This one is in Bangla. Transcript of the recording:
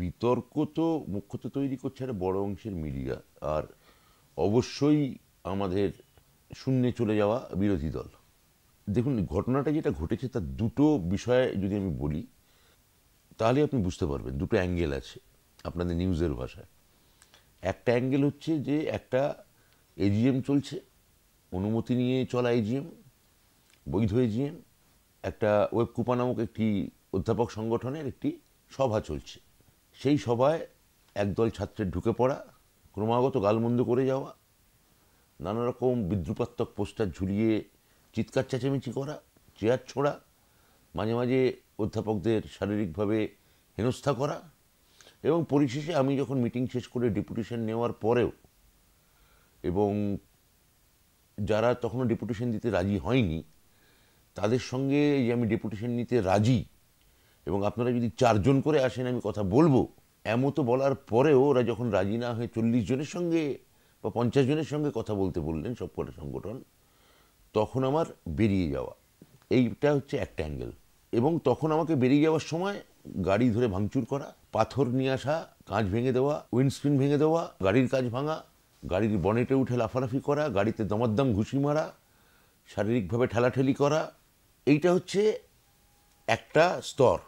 বিতর্ক তো মুখ্যত তৈরি করছে একটা বড় অংশের মিডিয়া, আর অবশ্যই আমাদের শূন্যে চলে যাওয়া বিরোধী দল। দেখুন, ঘটনাটা যেটা ঘটেছে তার দুটো বিষয়ে যদি আমি বলি তাহলে আপনি বুঝতে পারবেন। দুটো অ্যাঙ্গেল আছে আপনাদের নিউজের ভাষায়। একটা অ্যাঙ্গেল হচ্ছে যে একটা এজিএম চলছে, অনুমতি নিয়ে চলা এজিএম, বৈধ এজিএম, একটা ওয়েবকুপা নামক একটি অধ্যাপক সংগঠনের একটি সভা চলছে। সেই সভায় একদল ছাত্রের ঢুকে পড়া, ক্রমাগত গালমন্দ করে যাওয়া, নানা রকম বিদ্রুপাত্মক পোস্টার ঝুলিয়ে চিৎকার চেঁচামেচি করা, চেয়ার ছোঁড়া, মাঝে মাঝে অধ্যাপকদের শারীরিকভাবে হেনস্থা করা, এবং পরিশেষে আমি যখন মিটিং শেষ করে ডেপুটেশন নেওয়ার পরেও, এবং যারা তখনও ডেপুটেশন দিতে রাজি হয়নি তাদের সঙ্গে যে আমি ডেপুটেশন নিতে রাজি এবং আপনারা যদি 4 জন করে আসেন আমি কথা বলবো, এমতো বলার পরেও ওরা যখন রাজি না হয়ে 40 জনের সঙ্গে বা 50 জনের সঙ্গে কথা বলতে বললেন সবকটা সংগঠন, তখন আমার বেরিয়ে যাওয়া। এইটা হচ্ছে একটা অ্যাঙ্গেল। এবং তখন আমাকে বেরিয়ে যাওয়ার সময় গাড়ি ধরে ভাঙচুর করা, পাথর নিয়ে আসা, কাঁচ ভেঙে দেওয়া, উইন্ডস্ক্রিন ভেঙে দেওয়া, গাড়ির কাঁচ ভাঙা, গাড়ির বনেটে উঠে লাফালাফি করা, গাড়িতে দমাদ্দাম ঘুষি মারা, শারীরিকভাবে ঠেলাঠেলি করা। এইটা হচ্ছে একটা স্তর।